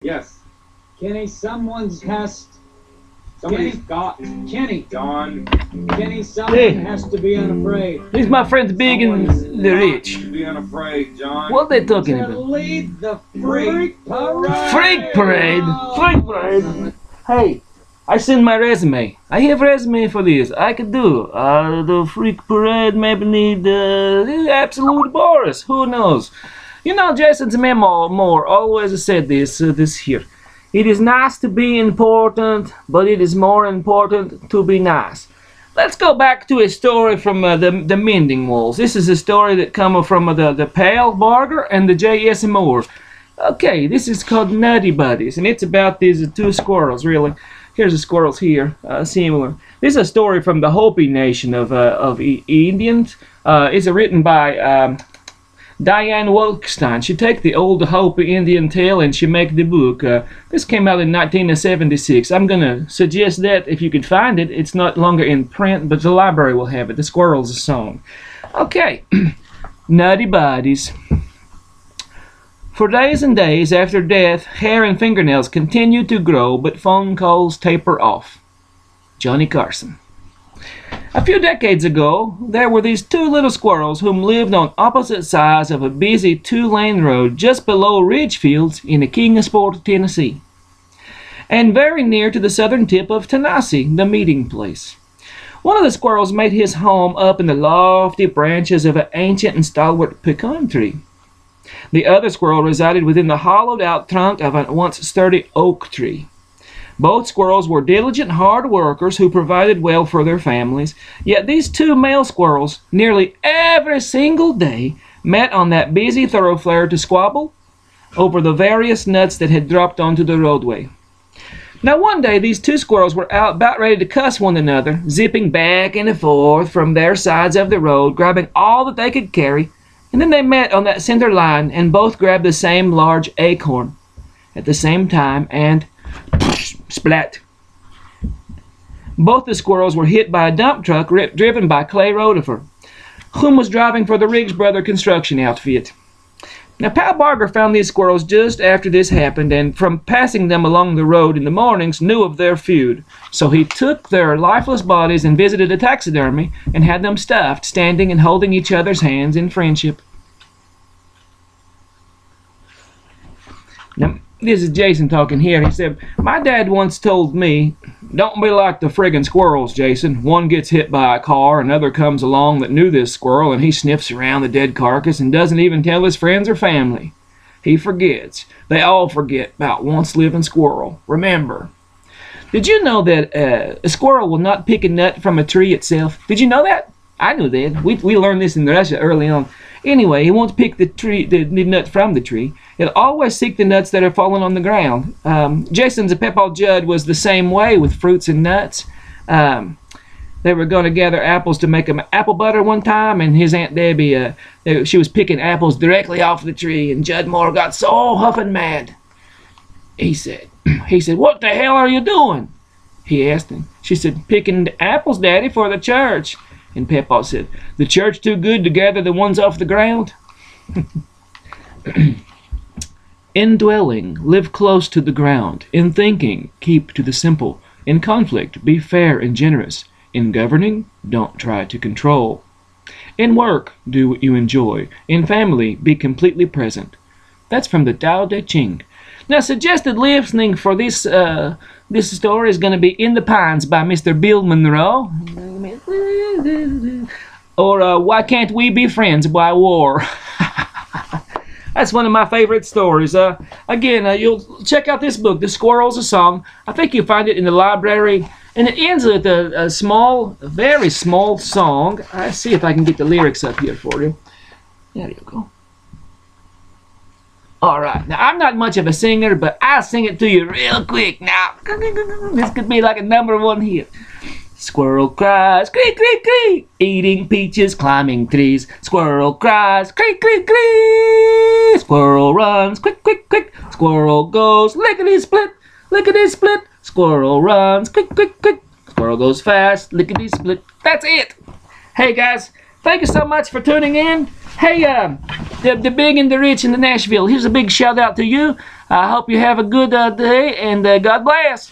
Yes. Kenny, someone's has... Somebody's got Kenny, gone. Kenny, someone Hey. has to be unafraid. These my friends Big and the Rich. To be unafraid, John. What they talking To about? lead the freak parade. Freak parade! Freak parade! Hey, I send my resume. I have resume for this. I could do. The freak parade maybe need the absolute Boris. Who knows? You know, Jason's memo more always said this here. It is nice to be important, but it is more important to be nice. Let's go back to a story from the Mending Walls. This is a story that comes from the Pale Barger and the J.S. Moore. Okay, this is called Nutty Buddies, and it's about these two squirrels, really. Here's the squirrels here, similar. This is a story from the Hopi Nation of Indians. It's written by Diane Wolkstein. She take the old Hopi Indian tale and she make the book. This came out in 1976. I'm gonna suggest that if you could find it, it's not longer in print, but the library will have it. The Squirrels Song. Okay, Nutty Buddies. For days and days after death, hair and fingernails continue to grow, but phone calls taper off. Johnny Carson. A few decades ago, there were these two little squirrels whom lived on opposite sides of a busy two-lane road just below Ridgefields in Kingsport, Tennessee, and very near to the southern tip of Tennessee, the meeting place. One of the squirrels made his home up in the lofty branches of an ancient and stalwart pecan tree. The other squirrel resided within the hollowed-out trunk of a once sturdy oak tree. Both squirrels were diligent, hard workers who provided well for their families, yet these two male squirrels, nearly every single day, met on that busy thoroughfare to squabble over the various nuts that had dropped onto the roadway. Now one day these two squirrels were out about ready to cuss one another, zipping back and forth from their sides of the road, grabbing all that they could carry, and then they met on that center line and both grabbed the same large acorn at the same time and splat. Both the squirrels were hit by a dump truck driven by Clay Rotifer, whom was driving for the Riggs Brother construction outfit. Now, Pal Barger found these squirrels just after this happened, and from passing them along the road in the mornings, knew of their feud. So he took their lifeless bodies and visited a taxidermy and had them stuffed, standing and holding each other's hands in friendship. Now, this is Jason talking here. He said, "My dad once told me, don't be like the friggin' squirrels, Jason. One gets hit by a car, another comes along that knew this squirrel, and he sniffs around the dead carcass and doesn't even tell his friends or family. He forgets. They all forget about once living squirrel. Remember." Did you know that a squirrel will not pick a nut from a tree itself? Did you know that? I knew that. We learned this in Russia early on. Anyway, he won't pick the nut from the tree. He'll always seek the nuts that are falling on the ground. Jason's Pepaw Judd was the same way with fruits and nuts. They were going to gather apples to make them apple butter one time, and his Aunt Debbie, she was picking apples directly off the tree, and Judd Moore got so huffing mad. He said, "What the hell are you doing?" He asked him. She said, "Picking apples, Daddy, for the church." And Pepaw said, "The church too good to gather the ones off the ground?" In dwelling, live close to the ground. In thinking, keep to the simple. In conflict, be fair and generous. In governing, don't try to control. In work, do what you enjoy. In family, be completely present. That's from the Tao Te Ching. Now, suggested listening for this story is going to be In the Pines by Mr. Bill Monroe. Or Why Can't We Be Friends by War. That's one of my favorite stories. Again, you'll check out this book, The Squirrels, a Song. I think you'll find it in the library. And it ends with a small, very small song. I'll see if I can get the lyrics up here for you. There you go. All right. Now, I'm not much of a singer, but I'll sing it to you real quick now. This could be like a #1 hit. Squirrel cries, creak, creak, creak, eating peaches, climbing trees. Squirrel cries, creak, creak, creak. Squirrel runs, quick, quick, quick. Squirrel goes, lickety-split, lickety-split. Squirrel runs, quick, quick, quick. Squirrel goes fast, lickety-split. That's it. Hey, guys, thank you so much for tuning in. Hey, the big and the rich in the Nashville, here's a big shout out to you. I hope you have a good day, and God bless.